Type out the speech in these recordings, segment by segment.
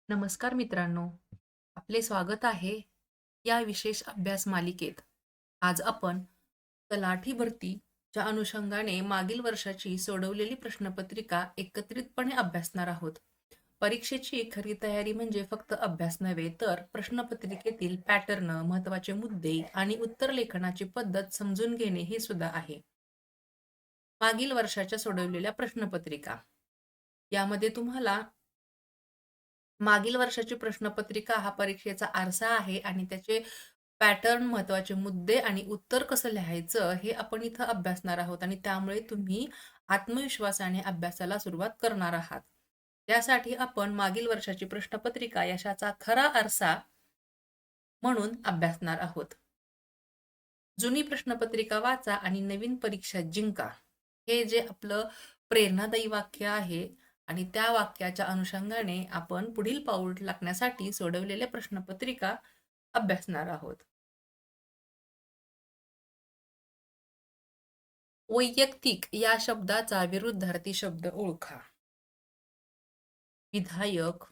नमस्कार मित्रांनो, आपले स्वागत आहे या विशेष अभ्यास मालिकेत. आज आपण तलाठी भरतीच्या अनुषंगाने मागील वर्षाची सोडवलेली प्रश्नपत्रिका एकत्रितपणे अभ्यासणार आहोत. परीक्षेची खरी तयारी म्हणजे फक्त अभ्यास नव्हे, तर प्रश्नपत्रिकेतील पॅटर्न, महत्त्वाचे मुद्दे आणि उत्तर लेखनाची पद्धत समजून घेणे हे सुद्धा आहे. मागील वर्षाच्या सोडवलेल्या प्रश्नपत्रिका यामध्ये तुम्हाला मागील वर्षाची प्रश्नपत्रिका हा परीक्षेचा आरसा आहे आणि त्याचे पॅटर्न, महत्त्वाचे मुद्दे आणि उत्तर कसं लिहायचं हे आपण इथं अभ्यासणार आहोत आणि त्यामुळे तुम्ही आत्मविश्वासाने अभ्यासाला सुरुवात करणार आहात. त्यासाठी आपण मागील वर्षाची प्रश्नपत्रिका यशाचा खरा आरसा म्हणून अभ्यासणार आहोत. जुनी प्रश्नपत्रिका वाचा आणि नवीन परीक्षा जिंका. हे जे आपलं प्रेरणादायी वाक्य आहे आणि त्या वाक्याच्या अनुषंगाने आपण पुढील पाऊल टाकण्यासाठी सोडवलेल्या प्रश्नपत्रिका अभ्यासणार आहोत. वैयक्तिक या शब्दाचा विरुद्धार्थी शब्द ओळखा. विधायक,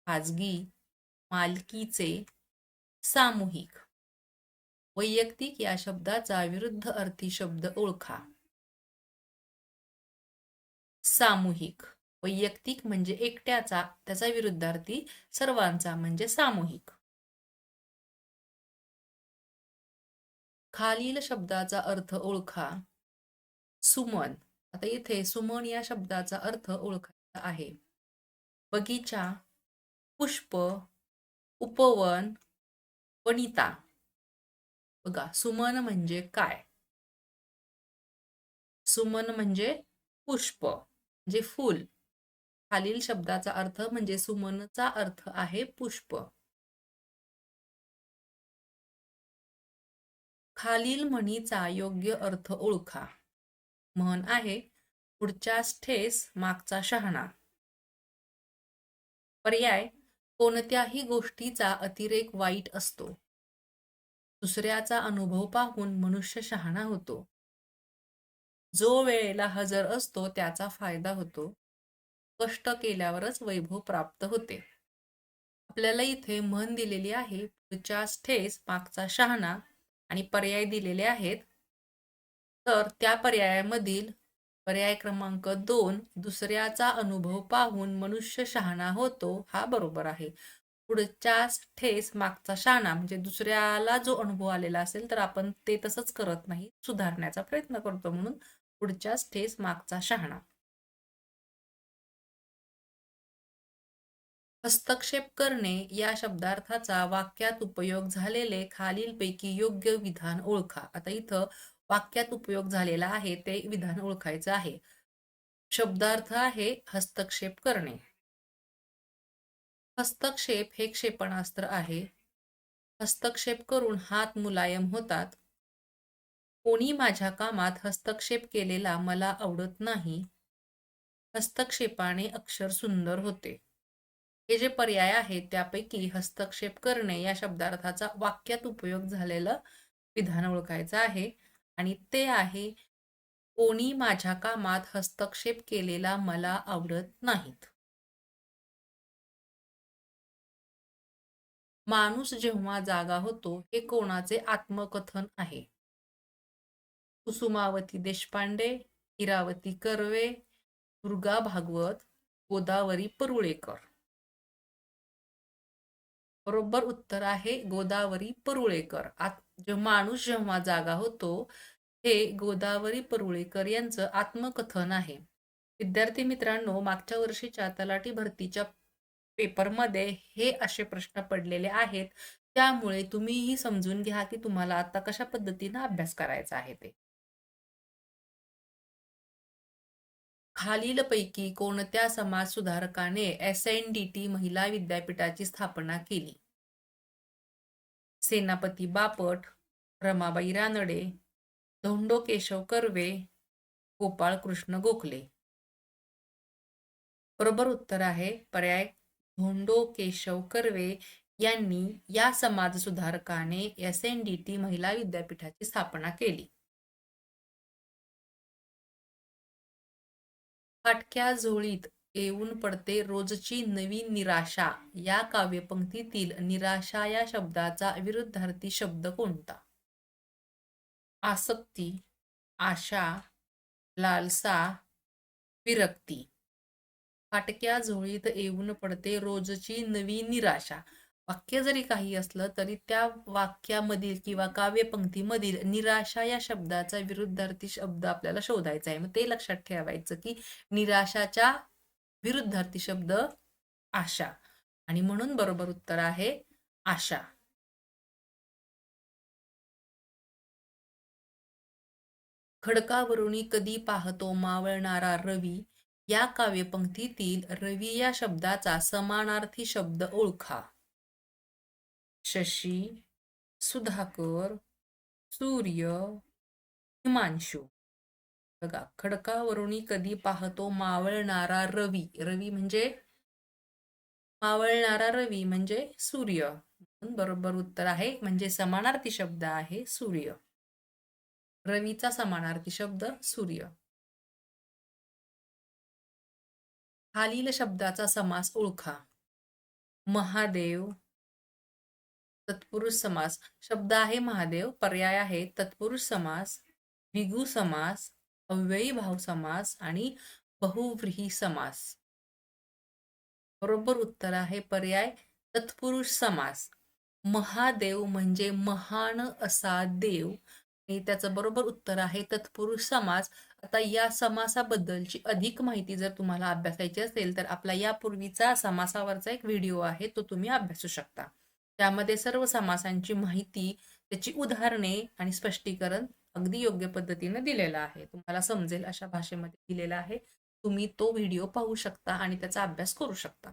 खाजगी, मालकीचे, सामूहिक. वैयक्तिक या शब्दाचा विरुद्ध अर्थी शब्द ओळखा. सामूहिक. वैयक्तिक म्हणजे एकट्याचा, त्याचा विरुद्धार्थी सर्वांचा म्हणजे सामूहिक. खालील शब्दाचा अर्थ ओळखा. सुमन. आता इथे सुमन या शब्दाचा अर्थ ओळखायचा आहे. बगीचा, पुष्प, उपवन, वनिता. बघा, सुमन म्हणजे काय? सुमन म्हणजे पुष्प म्हणजे फूल. खालील शब्दाचा अर्थ म्हणजे सुमनचा अर्थ आहे पुष्प. खालील म्हणीचा योग्य अर्थ ओळखा. म्हण आहे, पुढच्यास ठेस मागचा शहाणा. पर्याय, कोणत्याही गोष्टीचा अतिरेक वाईट असतो. दुसऱ्याचा अनुभव पाहून मनुष्य शहाणा होतो. जो वेळेला हजर असतो त्याचा फायदा होतो. कष्ट केल्यावरच वैभव प्राप्त होते. आपल्याला इथे म्हण दिलेली आहे, पुढच्यास ठेस मागचा शहाणा आणि पर्याय दिलेले आहेत. तर त्या पर्यायामधील पर्याय क्रमांक 2, दुसऱ्याचा अनुभव पाहून मनुष्य शहाणा होतो, हा बरोबर आहे. पुढच्यास ठेस मागचा शहाणा म्हणजे दुसऱ्याला जो अनुभव आलेला असेल तर आपण ते तसंच करत नाही, सुधारण्याचा प्रयत्न करतो, म्हणून पुढच्यास ठेस मागचा शहाणा. हस्तक्षेप करणे या शब्दार्थाचा वाक्यात उपयोग झालेले खालीलपैकी योग्य विधान ओळखा. आता इथं वाक्यात उपयोग झालेला आहे ते विधान ओळखायचं आहे. शब्दार्थ आहे हस्तक्षेप करणे. हस्तक्षेप हे क्षेपणास्त्र आहे. हस्तक्षेप करून हात मुलायम होतात. कोणी माझ्या कामात हस्तक्षेप केलेला मला आवडत नाही. हस्तक्षेपाने अक्षर सुंदर होते. हे जे पर्याय आहेत त्यापैकी हस्तक्षेप करणे या शब्दार्थाचा वाक्यात उपयोग झालेलं विधान ओळखायचं आहे आणि ते आहे, कोणी माझ्या कामात हस्तक्षेप केलेला मला आवडत नाहीत. माणूस जेव्हा जागा होतो हे कोणाचे आत्मकथन आहे? कुसुमावती देशपांडे, इरावती कर्वे, दुर्गा भागवत, गोदावरी परुळेकर. बरोबर उत्तर आहे गोदावरी परुळेकर. जे माणूस जेव्हा जागा होतो हे गोदावरी परुळेकर यांचं आत्मकथन आहे. विद्यार्थी मित्रांनो, मागच्या वर्षीच्या तलाठी भरतीच्या पेपरमध्ये हे असे प्रश्न पडलेले आहेत. त्यामुळे तुम्हीही समजून घ्या की तुम्हाला आता कशा पद्धतीने अभ्यास करायचा आहे ते. खालीलपैकी कोणत्या समाजसुधारकाने SNDT महिला विद्यापीठाची स्थापना केली? सेनापती बापट, रमाबाई रानडे, धोंडो केशव कर्वे, गोपाळ कृष्ण गोखले. बरोबर उत्तर आहे पर्याय, धोंडो केशव कर्वे यांनी या समाजसुधारकाने SNDT महिला विद्यापीठाची स्थापना केली. फाटक्या झोळीत येऊन पडते रोजची नवीन निराशा या काव्यपंक्तीतील निराशा या शब्दाचा विरुद्धार्थी शब्द कोणता? आसक्ती, आशा, लालसा, विरक्ती. फाटक्या झोळीत येऊन पडते रोजची नवी निराशा. वाक्य जरी काही असलं तरी त्या वाक्यामधील किंवा काव्यपंक्तीमधील निराशा या शब्दाचा विरुद्धार्थी शब्द आपल्याला शोधायचा आहे. मग ते लक्षात ठेवायचं की निराशाच्या विरुद्धार्थी शब्द आशा, आणि म्हणून बरोबर उत्तर आहे आशा. खडकावरुनी कधी पाहतो मावळणारा रवी या काव्यपंक्तीतील रवी या शब्दाचा समानार्थी शब्द ओळखा. शशी, सुधाकर, सूर्य, हिमांशू. बघा, खडकावरुनी कधी पाहतो मावळणारा रवी, रवी म्हणजे मावळणारा रवी म्हणजे सूर्य. बरोबर उत्तर आहे, म्हणजे समानार्थी शब्द आहे सूर्य. रवीचा समानार्थी शब्द सूर्य. खालील शब्दाचा समास ओळखा. महादेव, तत्पुरुष समास. शब्द आहे महादेव, पर्याय आहे तत्पुरुष समास, द्विगु समास, अव्ययी भाव समास आणि बहुव्रीही समास. बरोबर उत्तर आहे पर्याय तत्पुरुष समास. महादेव म्हणजे महान असा देव, आणि त्याचं बरोबर उत्तर आहे तत्पुरुष समास. आता या समासाबद्दलची अधिक माहिती जर तुम्हाला अभ्यासायची असेल तर आपला यापूर्वीचा समासावरचा एक व्हिडिओ आहे, तो तुम्ही अभ्यासू शकता. त्यामध्ये सर्व समासांची माहिती, त्याची उदाहरणे आणि स्पष्टीकरण अगदी योग्य पद्धतीने दिलेलं आहे. तुम्हाला समजेल अशा भाषेमध्ये दिलेला आहे. तुम्ही तो व्हिडिओ पाहू शकता आणि त्याचा अभ्यास करू शकता.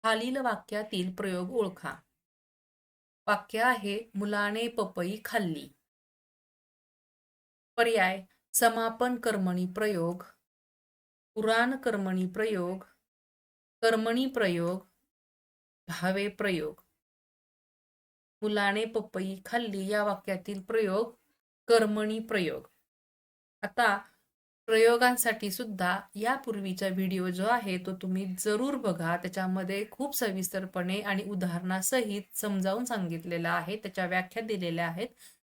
खालील वाक्यातील प्रयोग ओळखा. वाक्य आहे मुलाने पपई खाल्ली. पर्याय समापन कर्मणी प्रयोग, पुराण कर्मणी प्रयोग, कर्मणी प्रयोग, भावे प्रयोग. मुलाने पपई खाल्ली या वाक्यातील प्रयोग कर्मणी प्रयोग. आता प्रयोगांसाठी सुद्धा यापूर्वीचा व्हिडिओ जो आहे तो तुम्ही जरूर बघा. त्याच्यामध्ये खूप सविस्तरपणे आणि उदाहरणासहित समजावून सांगितलेलं आहे, त्याच्या व्याख्या दिलेल्या आहेत,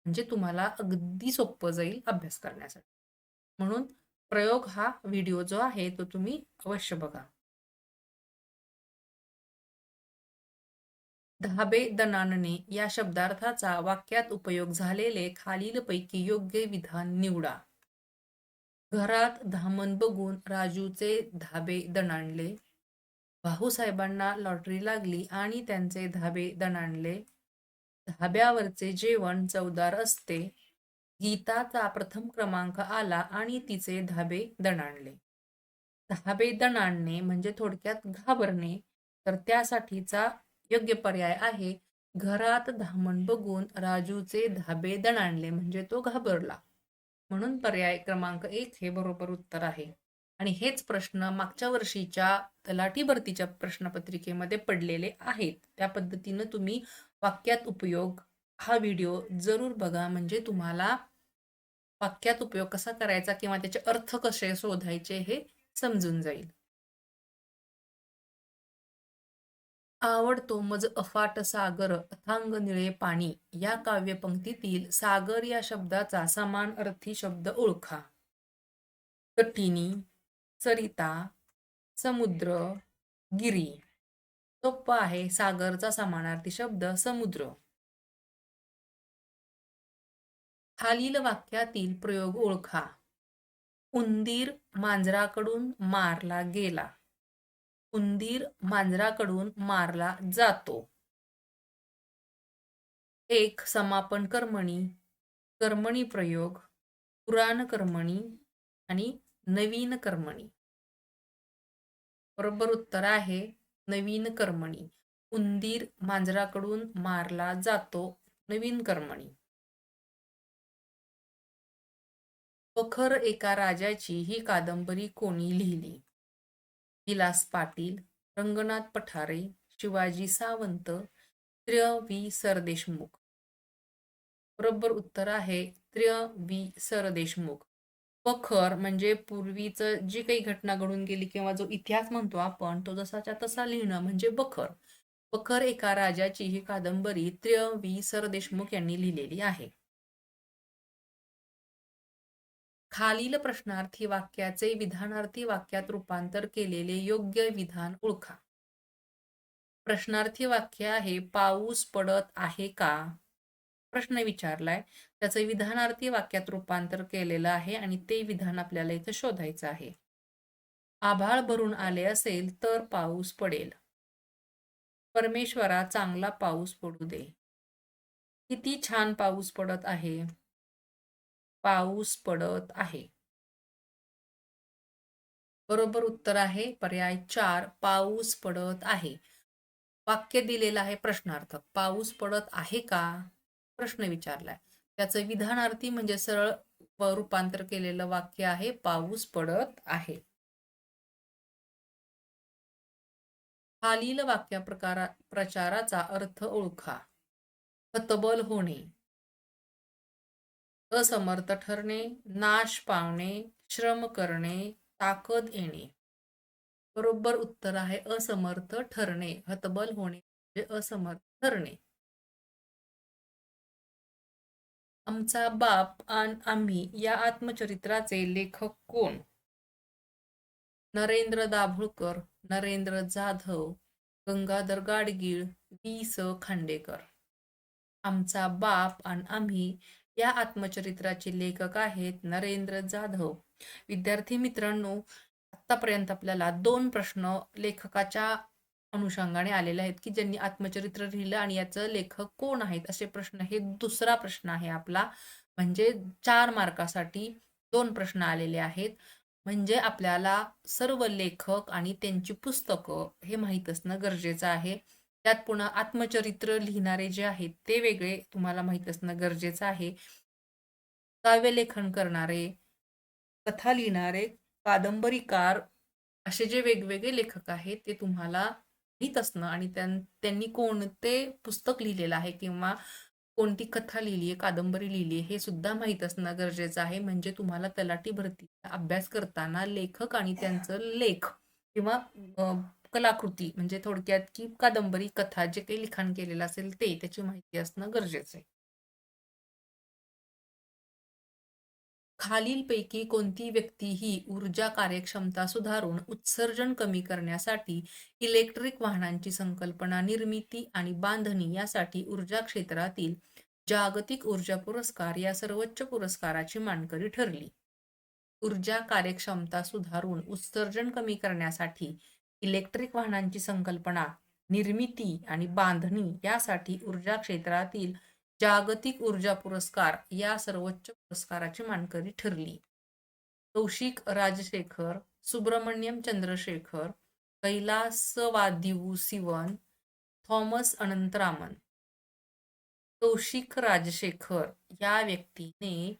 म्हणजे तुम्हाला अगदी सोपं जाईल अभ्यास करण्यासाठी. म्हणून प्रयोग हा व्हिडिओ जो आहे तो तुम्ही अवश्य बघा. धाबे दणाणणे या शब्दार्थाचा वाक्यात उपयोग झालेले खालीलपैकी योग्य विधान निवडा. घरात धामण बघून राजूचे धाबे दणाणले. भाऊसाहेबांना लॉटरी लागली आणि त्यांचे धाबे दणाणले. धाब्यावरचे जेवण चवदार असते. गीताचा प्रथम क्रमांक आला आणि तिचे धाबे दणाणले. धाबे दणाणणे म्हणजे थोडक्यात घाबरणे, तर त्यासाठीचा योग्य पर्याय आहे घरात धामण बघून राजूचे धाबे दणाणले, म्हणजे तो घाबरला. म्हणून पर्याय क्रमांक 1 हे बरोबर उत्तर आहे. आणि हेच प्रश्न मागच्या वर्षीच्या तलाठी भरतीच्या प्रश्नपत्रिकेमध्ये पडलेले आहेत. त्या पद्धतीनं तुम्ही वाक्यात उपयोग हा व्हिडिओ जरूर बघा, म्हणजे तुम्हाला वाक्यात उपयोग कसा करायचा किंवा त्याचे अर्थ कसे शोधायचे हे समजून जाईल. आवडतो मज अफाट सागर अथांग निळे पाणी या काव्यपंक्तीतील सागर या शब्दाचा समान अर्थी शब्द ओळखा. कठिणी, सरिता, समुद्र, गिरी. सोप्पा आहे, सागरचा समानार्थी शब्द समुद्र. खालील वाक्यातील प्रयोग ओळखा. उंदीर मांजराकडून मारला गेला. उंदीर मांजराकडून मारला जातो. एक समापन कर्मणी, कर्मणी प्रयोग, पुराण कर्मणी आणि नवीन कर्मणी. बरोबर उत्तर आहे नवीन कर्मणी. उंदीर मांजराकडून मारला जातो, नवीन कर्मणी. पखर एका राजाची ही कादंबरी कोणी लिहिली? विलास पाटील, रंगनाथ पठारे, शिवाजी सावंत, त्र्य.वि. सरदेशमुख. बरोबर उत्तर आहे त्र्य.वि. सरदेशमुख. बखर म्हणजे पूर्वीचं जी काही घटना घडून गेली किंवा जो इतिहास म्हणतो आपण तो जसाच्या तसा लिहिणं म्हणजे बखर. बखर एका राजाची ही कादंबरी त्र्यं.वि. सरदेशमुख यांनी लिहिलेली आहे. खालील प्रश्नार्थी वाक्याचे विधानार्थी वाक्यात रूपांतर केलेले योग्य विधान ओळखा. प्रश्नार्थी वाक्य आहे पाऊस पडत आहे का? प्रश्न विचारलाय. त्याचं विधानार्थी वाक्यात रूपांतर केलेलं आहे आणि ते विधान आपल्याला इथं शोधायचं आहे. आभाळ भरून आले असेल तर पाऊस पडेल. परमेश्वरा चांगला पाऊस पडू दे. किती छान पाऊस पडत आहे. पाऊस पडत आहे. बरोबर उत्तर आहे पर्याय 4 पाऊस पडत आहे. वाक्य दिलेलं आहे प्रश्नार्थक. पाऊस पडत आहे का? प्रश्न विचारलाय. त्याचं विधानार्थी म्हणजे सरळ रूपांतर केलेलं वाक्य आहे पाऊस पडत आहे. खालील प्रचाराचा अर्थ ओळखा. हतबल होणे, असमर्थ ठरणे, नाश पावणे, श्रम करणे, ताकद येणे. बरोबर उत्तर आहे असमर्थ ठरणे. हतबल होणे म्हणजे असमर्थ ठरणे. आमचा बाप आणि आम्ही या आत्मचरित्राचे लेखक कोण? नरेंद्र दाभोळकर, नरेंद्र जाधव, गंगाधर गाडगीळ, वि.स. खांडेकर. आमचा बाप आणि आम्ही या आत्मचरित्राचे लेखक आहेत नरेंद्र जाधव. विद्यार्थी मित्रांनो, आतापर्यंत आपल्याला 2 प्रश्न लेखकाच्या अनुषंगाने आलेले आहेत की ज्यांनी आत्मचरित्र लिहिलं आणि याचं लेखक कोण आहेत असे प्रश्न. हे दुसरा प्रश्न आहे आपला. म्हणजे 4 मार्कासाठी 2 प्रश्न आलेले आहेत. म्हणजे आपल्याला सर्व लेखक आणि त्यांची पुस्तकं हे माहीत असणं गरजेचं आहे. त्यात पुन्हा आत्मचरित्र लिहिणारे जे आहेत ते वेगळे तुम्हाला माहीत असणं गरजेचं आहे. काव्यलेखन करणारे, कथा लिहिणारे, कादंबरीकार असे जे वेगवेगळे लेखक आहेत ते तुम्हाला माहीत असणं आणि त्यांनी कोणते पुस्तक लिहिलेलं आहे किंवा कोणती कथा लिहिली आहे, कादंबरी लिहिली आहे हे सुद्धा माहीत असणं गरजेचं आहे. म्हणजे तुम्हाला तलाठी भरतीचा अभ्यास करताना लेखक आणि त्यांचं लेख किंवा कलाकृती म्हणजे थोडक्यात की कादंबरी, कथा जे काही लिखाण केलेलं असेल ते त्याची माहिती असणं गरजेचं आहे. खालीलपैकी कोणती व्यक्ती ही ऊर्जा कार्यक्षमता सुधारून उत्सर्जन कमी करण्यासाठी इलेक्ट्रिक वाहनांची संकल्पना निर्मिती आणि बांधणी यासाठी ऊर्जा क्षेत्रातील जागतिक ऊर्जा पुरस्कार या सर्वोच्च पुरस्काराची मानकरी ठरली. ऊर्जा कार्यक्षमता सुधारून उत्सर्जन कमी करण्यासाठी इलेक्ट्रिक वाहनांची संकल्पना निर्मिती आणि बांधणी यासाठी ऊर्जा क्षेत्रातील जागतिक ऊर्जा पुरस्कार या सर्वोच्च पुरस्काराची मानकरी ठरली. कौशिक राजशेखर, सुब्रमण्यम चंद्रशेखर, कैलासवादिवू सिवन, थॉमस अनंतरामन. कौशिक राजशेखर या व्यक्तीने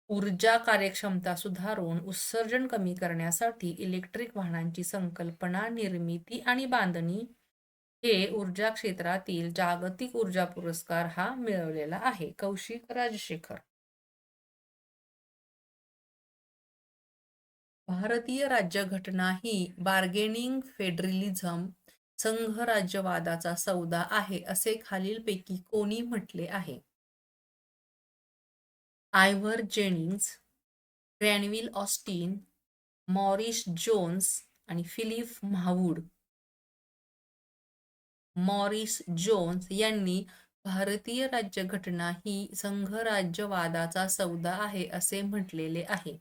ऊर्जा कार्यक्षमता सुधारून उत्सर्जन कमी करण्यासाठी इलेक्ट्रिक वाहनांची संकल्पना निर्मिती आणि बांधणी हे ऊर्जा क्षेत्रातील जागतिक ऊर्जा पुरस्कार हा मिळवलेला आहे. कौशिक राजशेखर. भारतीय राज्यघटना ही बार्गेनिंग फेडरलिझम संघराज्यवादाचा सौदा आहे असे खालीलपैकी कोणी म्हटले आहे? आयव्हर जेनिंग्ज, ग्रॅनविल ऑस्टिन, मॉरिस जोन्स आणि फिलिप महावूड. मॉरिस जोन्स यांनी भारतीय राज्यघटना ही संघराज्यवादाचा सौदा आहे असे म्हटलेले आहे.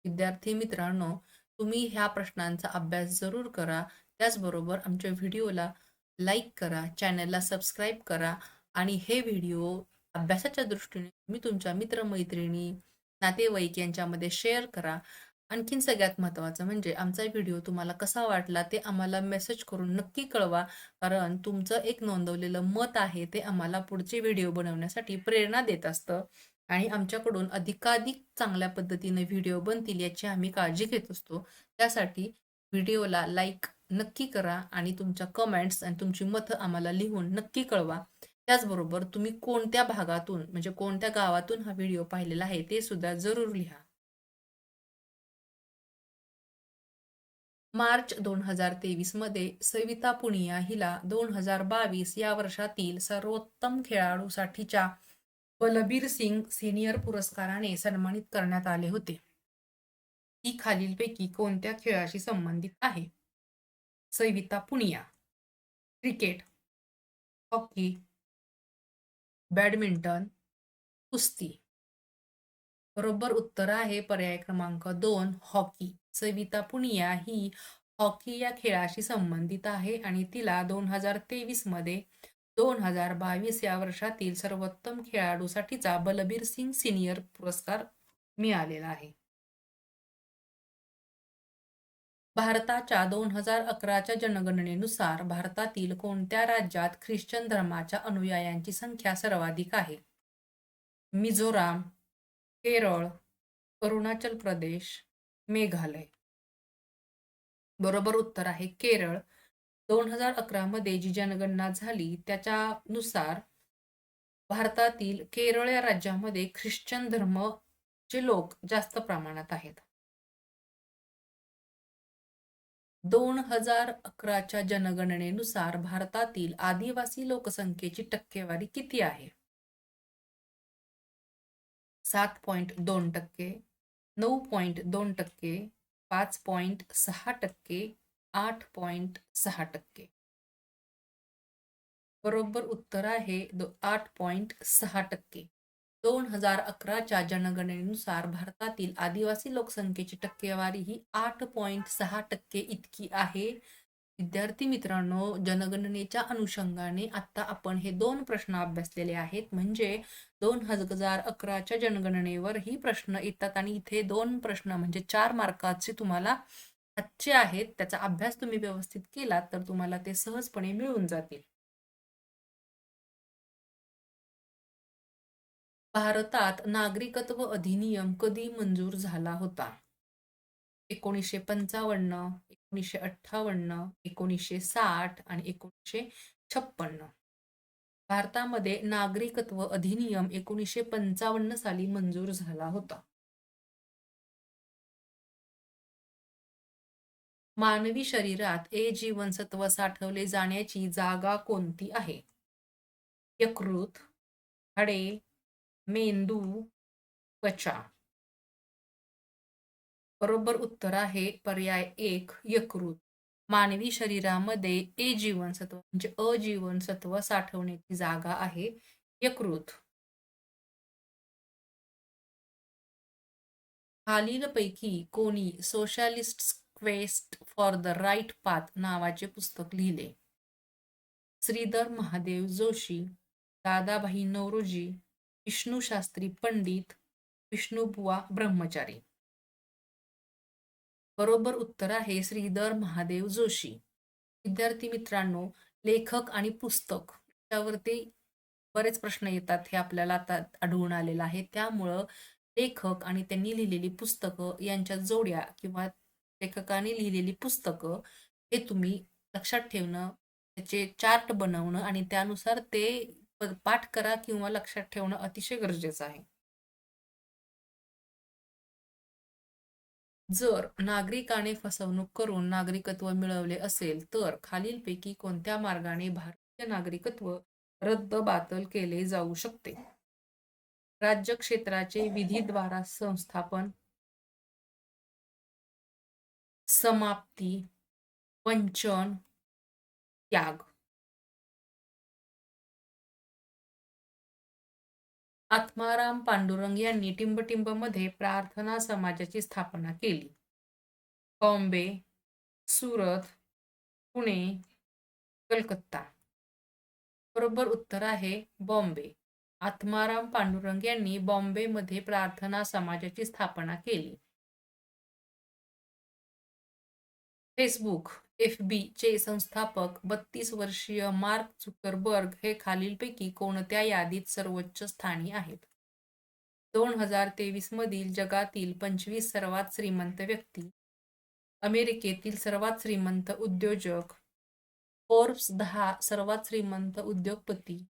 विद्यार्थी मित्रांनो, तुम्ही ह्या प्रश्नांचा अभ्यास जरूर करा. त्याचबरोबर आमच्या व्हिडिओला लाईक करा, चॅनलला सबस्क्राईब करा आणि हे व्हिडिओ अभ्यासाच्या दृष्टीने तुम्ही तुमच्या मित्रमैत्रिणी, नातेवाईक यांच्यामध्ये शेअर करा. आणखीन सगळ्यात महत्त्वाचं म्हणजे आमचा व्हिडिओ तुम्हाला कसा वाटला ते आम्हाला मेसेज करून नक्की कळवा. कारण तुमचं एक नोंदवलेलं मत आहे ते आम्हाला पुढचे व्हिडिओ बनवण्यासाठी प्रेरणा देत असतं आणि आमच्याकडून अधिकाधिक चांगल्या पद्धतीने व्हिडिओ बनतील याची आम्ही काळजी घेत असतो. त्यासाठी व्हिडिओला लाईक नक्की करा आणि तुमच्या कमेंट्स आणि तुमची मतं आम्हाला लिहून नक्की कळवा. त्याचबरोबर तुम्ही कोणत्या भागातून म्हणजे कोणत्या गावातून हा व्हिडिओ पाहिलेला आहे ते सुद्धा जरूर लिहा. मार्च 2023 मध्ये सविता पुनिया हिला 2022 या वर्षातील सर्वोत्तम खेळाडूसाठीच्या बलबीर सिंग सीनियर पुरस्काराने सन्मानित करण्यात आले होते. ती खालीलपैकी कोणत्या खेळाशी संबंधित आहे? Savita Punia. Cricket, hockey, badminton, कुस्ती. बरोबर उत्तर आहे पर्याय क्रमांक 2, हॉकी. सविता पुनिया ही हॉकी या खेळाशी संबंधित आहे आणि तिला 2023 मध्ये 2022 या वर्षातील सर्वोत्तम खेळाडूसाठीचा बलबीर सिंग सीनियर पुरस्कार मिळालेला आहे. भारताच्या 2011च्या जनगणनेनुसार भारतातील कोणत्या राज्यात ख्रिश्चन धर्माच्या अनुयायांची संख्या सर्वाधिक आहे? मिझोराम, केरळ, अरुणाचल प्रदेश, मेघालय. बरोबर उत्तर आहे केरळ. 2011 मध्ये जी जनगणना झाली त्याच्यानुसार भारतातील केरळ या राज्यामध्ये ख्रिश्चन धर्मचे लोक जास्त प्रमाणात आहेत. 2011च्या जनगणनेनुसार भारतातील आदिवासी लोकसंख्येची टक्केवारी किती आहे? 7.2%, 9.2%, 5.6%, 8.6%. बरोबर उत्तर आहे 8.6%. 2011च्या जनगणनेनुसार भारतातील आदिवासी लोकसंख्येची टक्केवारी ही 8.6% इतकी आहे. विद्यार्थी मित्रांनो, जनगणनेच्या अनुषंगाने आता आपण हे 2 प्रश्न अभ्यासलेले आहेत. म्हणजे 2011च्या जनगणनेवर ही प्रश्न येतात आणि इथे 2 प्रश्न म्हणजे 4 मार्काचे तुम्हाला आजचे आहेत. त्याचा अभ्यास तुम्ही व्यवस्थित केला तर तुम्हाला ते सहजपणे मिळून जातील. भारतात नागरिकत्व अधिनियम कधी मंजूर झाला होता? 1955, 1958, 1960 आणि 1956. भारतामध्ये नागरिकत्व अधिनियम 1955 साली मंजूर झाला होता. मानवी शरीरात ए जीवनसत्व साठवले जाण्याची जागा कोणती आहे? यकृत, हाडे, मेंदू, त्वचा. बरोबर उत्तर आहे पर्याय 1, यकृत. मानवी शरीरामध्ये ए जीवनसत्व म्हणजे अ जीवनसत्व साठवण्याची जागा आहे यकृत. खालीलपैकी कोणी socialist quest for the right path नावाचे पुस्तक लिहिले? श्रीधर महादेव जोशी, दादाभाई नौरोजी, विष्णू शास्त्री पंडित, विष्णुबुवा ब्रह्मचारी. बरोबर उत्तर आहे श्रीधर महादेव जोशी. विद्यार्थी मित्रांनो, लेखक आणि पुस्तक त्यावरती बरेच प्रश्न येतात हे आपल्याला आता आढळून आलेलं आहे. त्यामुळं लेखक आणि त्यांनी लिहिलेली पुस्तकं यांच्या जोड्या किंवा लेखकाने लिहिलेली पुस्तकं हे तुम्ही लक्षात ठेवणं, त्याचे चार्ट बनवणं आणि त्यानुसार ते पाठ करा किंवा लक्षात ठेवणं अतिशय गरजेचं आहे. जर नागरिकाने फसवणूक करून नागरिकत्व मिळवले असेल तर खालीलपैकी कोणत्या मार्गाने भारतीय नागरिकत्व रद्द-बातल केले जाऊ शकते? राज्य क्षेत्राचे विधीद्वारा संस्थापन, समाप्ती, वंचन, त्याग. आत्माराम पांडुरंग यांनी टिंबटिंबमध्ये प्रार्थना समाजाची स्थापना केली. बॉम्बे, सुरत, पुणे, कलकत्ता. बरोबर उत्तर आहे बॉम्बे. आत्माराम पांडुरंग यांनी बॉम्बेमध्ये प्रार्थना समाजाची स्थापना केली. फेसबुक FB चे संस्थापक 32 वर्षीय मार्क झुकरबर्ग हे खालीलपैकी कोणत्या यादीत सर्वोच्च स्थानी आहेत? 2023 मधील जगातील 25 सर्वात श्रीमंत व्यक्ती, अमेरिकेतील सर्वात श्रीमंत उद्योजक, फोर्ब्स 10 सर्वात श्रीमंत उद्योगपती,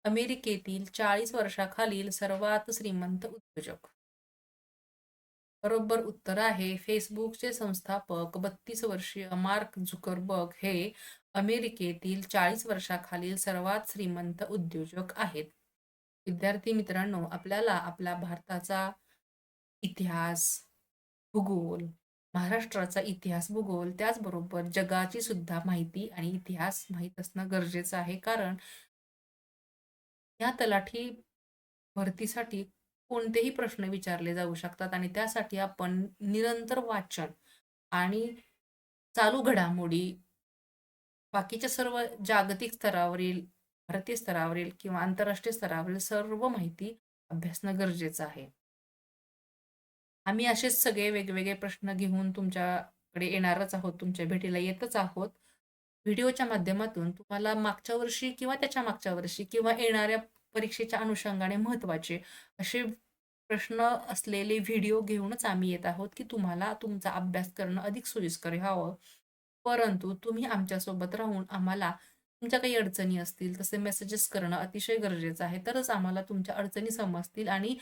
अमेरिकेतील 40 वर्षाखालील सर्वात श्रीमंत उद्योजक. बरोबर उत्तर आहे फेसबुकचे संस्थापक 32 वर्षीय मार्क झुकरबर्ग हे अमेरिकेतील 40 वर्षाखालील सर्वात श्रीमंत उद्योजक आहेत. विद्यार्थी मित्रांनो, आपल्याला आपला भारताचा इतिहास, भूगोल, महाराष्ट्राचा इतिहास, भूगोल त्याचबरोबर जगाची सुद्धा माहिती आणि इतिहास माहीत असणं गरजेचं आहे. कारण या तलाठी भरतीसाठी कोणतेही प्रश्न विचारले जाऊ शकतात आणि त्यासाठी आपण निरंतर वाचन आणि चालू घडामोडी, बाकीच्या सर्व जागतिक स्तरावरील, भारतीय स्तरावरील किंवा आंतरराष्ट्रीय स्तरावरील सर्व माहिती अभ्यासणं गरजेचं आहे. आम्ही असेच सगळे वेगवेगळे प्रश्न घेऊन तुमच्याकडे येणारच आहोत, तुमच्या भेटीला येतच आहोत. व्हिडिओच्या माध्यमातून तुम्हाला मागच्या वर्षी किंवा त्याच्या मागच्या वर्षी किंवा येणाऱ्या परीक्षेच्या अनुषंगाने महत्त्वाचे असे प्रश्न असलेले व्हिडिओ घेऊनच आम्ही येत आहोत, की तुम्हाला तुमचा अभ्यास करणं अधिक सोयीस्कर व्हावं. परंतु तुम्ही आमच्यासोबत राहून आम्हाला तुमच्या काही अडचणी असतील, तसे मेसेजेस करणं अतिशय गरजेचं आहे. तरच आम्हाला तुमच्या अडचणी समजतील आणि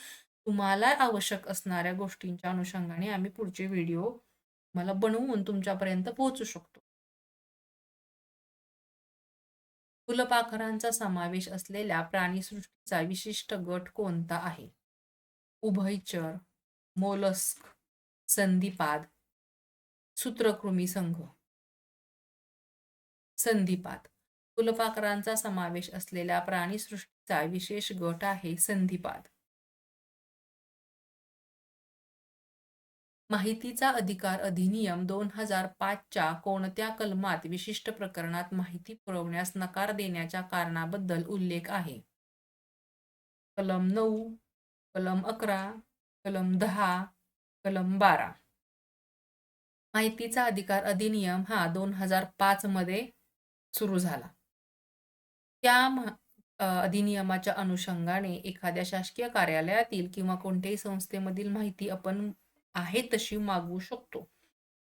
तुम्हाला आवश्यक असणाऱ्या गोष्टींच्या अनुषंगाने आम्ही पुढचे व्हिडिओ तुम्हाला बनवून तुमच्यापर्यंत पोहोचू शकतो. फुलपाखरांचा समावेश असलेल्या प्राणीसृष्टीचा विशिष्ट गट कोणता आहे? उभयचर, मोलस्क, संधिपाद, सूत्रकृमी संघ. संधिपाद. फुलपाखरांचा समावेश असलेल्या प्राणीसृष्टीचा विशेष गट आहे संधिपाद. माहितीचा अधिकार अधिनियम 2005 च्या कोणत्या कलमात विशिष्ट प्रकरणात माहिती पुरवण्यास नकार देण्याच्या कारणाबद्दल उल्लेख आहे? कलम 9, कलम 11, कलम 10, कलम 12. माहितीचा अधिकार अधिनियम हा 2005 मध्ये सुरू झाला. त्या अधिनियमाच्या अनुषंगाने एखाद्या शासकीय कार्यालयातील किंवा कोणत्याही संस्थेमधील माहिती आपण आहे तशी मागवू शकतो.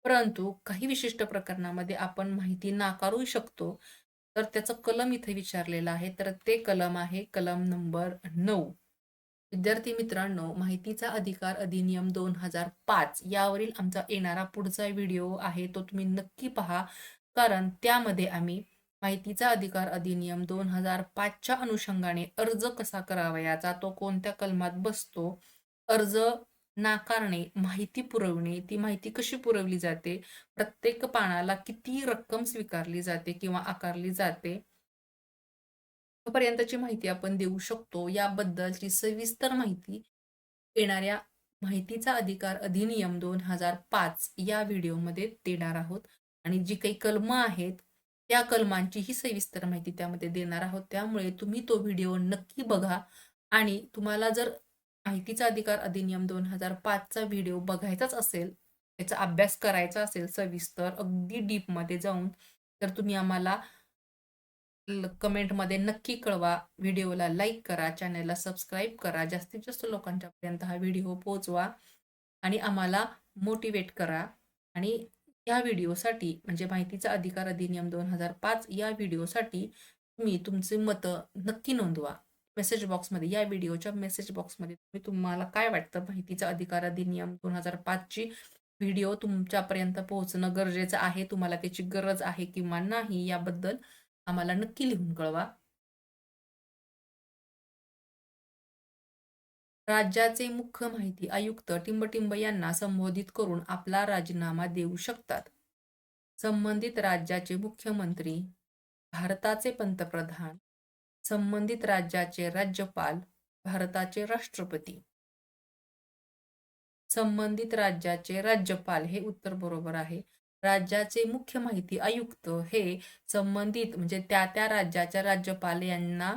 परंतु काही विशिष्ट प्रकरणामध्ये आपण माहिती नाकारू शकतो. तर त्याचं कलम इथे विचारलेलं आहे. तर ते कलम आहे कलम नंबर 9. विद्यार्थी मित्रांनो, माहितीचा अधिकार अधिनियम 2005 यावरील आमचा येणारा पुढचा व्हिडिओ आहे, तो तुम्ही नक्की पहा. कारण त्यामध्ये आम्ही माहितीचा अधिकार अधिनियम 2005 च्या अनुषंगाने अर्ज कसा करावयाचा, तो कोणत्या कलमात बसतो, अर्ज नाकारणे, माहिती पुरवणे, ती माहिती कशी पुरवली जाते, प्रत्येक पानाला किती रक्कम स्वीकारली जाते किंवा आकारली जाते, पर्यंतची माहिती आपण देऊ शकतो. याबद्दलची सविस्तर माहिती येणाऱ्या माहितीचा अधिकार अधिनियम 2005 या व्हिडिओमध्ये देणार आहोत आणि जी काही कलमं आहेत, त्या कलमांचीही सविस्तर माहिती त्यामध्ये देणार आहोत. त्यामुळे तुम्ही तो व्हिडिओ नक्की बघा आणि तुम्हाला जर माहितीचा अधिकार अधिनियम 2005 चा व्हिडिओ बघायचाच असेल, त्याचा अभ्यास करायचा असेल सविस्तर, अगदी डीपमध्ये जाऊन, तर तुम्ही आम्हाला कमेंटमध्ये नक्की कळवा. व्हिडिओला लाईक करा, चॅनलला सबस्क्राईब करा, जास्तीत जास्त लोकांच्यापर्यंत हा व्हिडिओ पोहोचवा आणि आम्हाला मोटिवेट करा. आणि या व्हिडिओसाठी म्हणजे माहितीचा अधिकार अधिनियम 2005 या व्हिडिओसाठी तुम्ही तुमचे मतं नक्की नोंदवा. मेसेज बॉक्समध्ये, या व्हिडिओच्या मेसेज बॉक्समध्ये तुम्हाला काय वाटतं, माहितीचा अधिकार अधिनियम 2005 ची व्हिडिओ तुमच्यापर्यंत पोहोचणं गरजेचं आहे, तुम्हाला त्याची गरज आहे किंवा नाही, याबद्दल आम्हाला नक्की लिहून कळवा. राज्याचे मुख्य माहिती आयुक्त टिंबटिंब यांना संबोधित करून आपला राजीनामा देऊ शकतात. संबंधित राज्याचे मुख्यमंत्री, भारताचे पंतप्रधान, संबंधित राज्याचे राज्यपाल, भारताचे राष्ट्रपती. संबंधित राज्याचे राज्यपाल हे उत्तर बरोबर आहे. राज्याचे मुख्य माहिती आयुक्त हे संबंधित म्हणजे त्या त्या राज्याच्या राज्यपाल यांना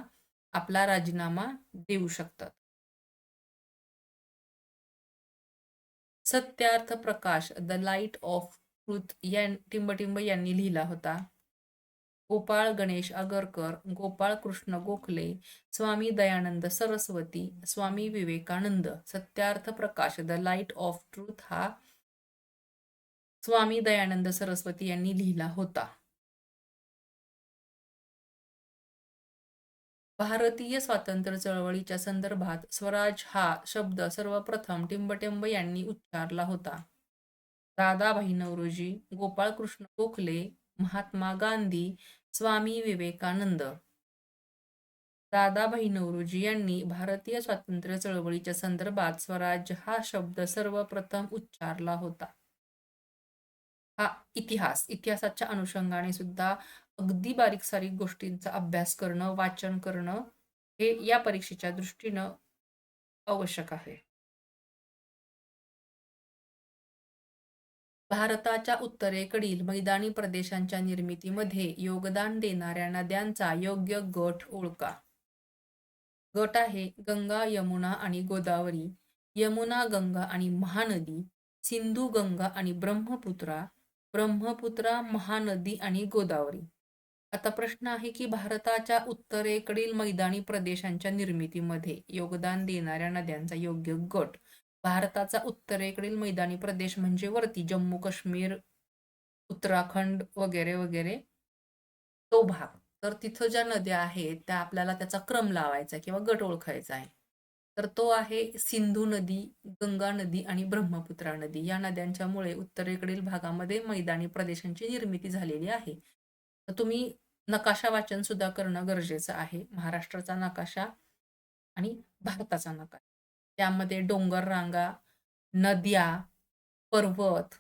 आपला राजीनामा देऊ शकतात. Satyarth Prakash the light of truth या टिंबटिंब यांनी लिहिला होता. Gopal Ganesh Agarkar, Gopal Krishna Gokhale, Swami Dayanand Saraswati, Swami Vivekananda. Satyarth Prakash the light of truth हा स्वामी दयानंद सरस्वती यांनी लिहिला होता. भारतीय स्वातंत्र्य चळवळीच्या संदर्भात स्वराज हा शब्द सर्वप्रथम टिंबटिंब यांनी उच्चारला होता. दादाभाई नौरोजी, गोपाळकृष्ण गोखले, महात्मा गांधी, स्वामी विवेकानंद. दादाभाई नौरोजी यांनी भारतीय स्वातंत्र्य चळवळीच्या संदर्भात स्वराज्य हा शब्द सर्वप्रथम उच्चारला होता. हा इतिहासाच्या अनुषंगाने सुद्धा अगदी बारीक सारीक गोष्टींचा अभ्यास करणं, वाचन करणं हे या परीक्षेच्या दृष्टीनं आवश्यक आहे. भारताच्या उत्तरेकडील मैदानी प्रदेशांच्या निर्मितीमध्ये योगदान देणाऱ्या नद्यांचा योग्य गट ओळखा. गट आहे गंगा, यमुना आणि गोदावरी, यमुना, गंगा आणि महानदी, सिंधू, गंगा आणि ब्रह्मपुत्रा, ब्रह्मपुत्रा, महानदी आणि गोदावरी. आता प्रश्न आहे की भारताच्या उत्तरेकडील मैदानी प्रदेशांच्या निर्मितीमध्ये योगदान देणाऱ्या नद्यांचा योग्य गट. भारताचा उत्तरेकडील मैदानी प्रदेश म्हणजे वरती जम्मू काश्मीर, उत्तराखंड वगैरे वगैरे तो भाग. तर तिथं ज्या नद्या आहेत त्या आपल्याला त्याचा क्रम लावायचा किंवा गट ओळखायचा आहे. तर तो आहे सिंधू नदी, गंगा नदी आणि ब्रह्मपुत्रा नदी. या नद्यांच्यामुळे उत्तरेकडील भागामध्ये मैदानी प्रदेशांची निर्मिती झालेली आहे. तर तुम्ही नकाशा वाचन सुद्धा करणं गरजेचं आहे. महाराष्ट्राचा नकाशा आणि भारताचा नकाशा. त्यामध्ये डोंगर रांगा, नद्या, पर्वत,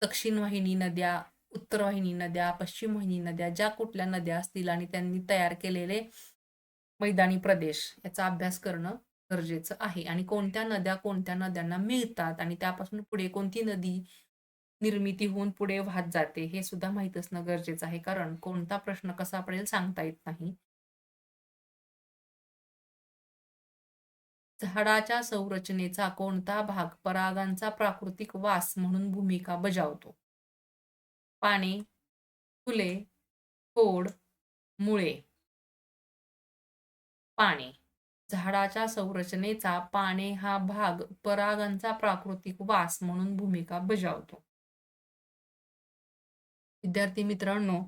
दक्षिण वाहिनी नद्या, उत्तर वाहिनी नद्या, पश्चिम वाहिनी नद्या, ज्या कुठल्या नद्या असतील आणि त्यांनी तयार केलेले मैदानी प्रदेश याचा अभ्यास करणं गरजेचं आहे. आणि कोणत्या नद्या कोणत्या नद्यांना मिळतात आणि त्यापासून पुढे कोणती नदी निर्मिती होऊन पुढे वाहत जाते हे सुद्धा माहीत असणं गरजेचं आहे. कारण कोणता प्रश्न कसा पडेल सांगता येत नाही. झाडाच्या संरचनेचा कोणता भाग परागांचा प्राकृतिक वास म्हणून भूमिका बजावतो? पाने, फुले, खोड, मुळे. पाने. झाडाच्या संरचनेचा पाने हा भाग परागांचा प्राकृतिक वास म्हणून भूमिका बजावतो. विद्यार्थी मित्रांनो,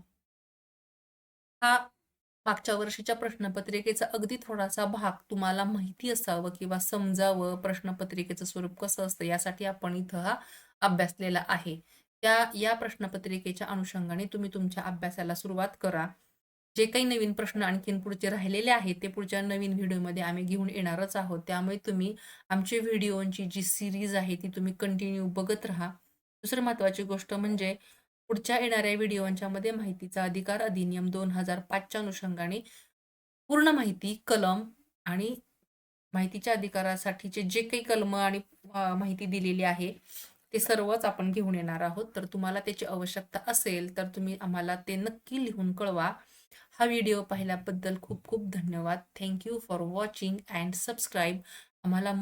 हा मागच्या वर्षीच्या प्रश्नपत्रिकेचा अगदी थोडासा भाग तुम्हाला माहिती असावं किंवा समजावं प्रश्नपत्रिकेचं स्वरूप कसं असतं यासाठी आपण इथं हा अभ्यासलेला आहे. या प्रश्नपत्रिकेच्या अनुषंगाने तुम्ही तुमच्या अभ्यासाला सुरुवात करा. जे काही नवीन प्रश्न आणखीन पुढचे राहिलेले आहेत ते पुढच्या नवीन व्हिडिओमध्ये आम्ही घेऊन येणारच आहोत. त्यामुळे तुम्ही आमचे व्हिडिओची जी सीरीज आहे ती तुम्ही कंटिन्यू बघत राहा. दुसरी महत्त्वाची गोष्ट म्हणजे पुढच्या येणाऱ्या व्हिडिओच्या मध्ये माहितीचा अधिकार अधिनियम 2005च्या अनुषंगाने पूर्ण माहिती, कलम आणि माहितीच्या अधिकारासाठीचे जे काही कलम आणि माहिती दिलेली आहे ते सर्वच आपण घेऊन येणार आहोत. तर तुम्हाला त्याची आवश्यकता असेल तर तुम्ही आम्हाला ते नक्की लिहून कळवा. हा व्हिडिओ पाहिल्याबद्दल खूप खूप धन्यवाद. Thank you for watching and subscribe. आम्हाला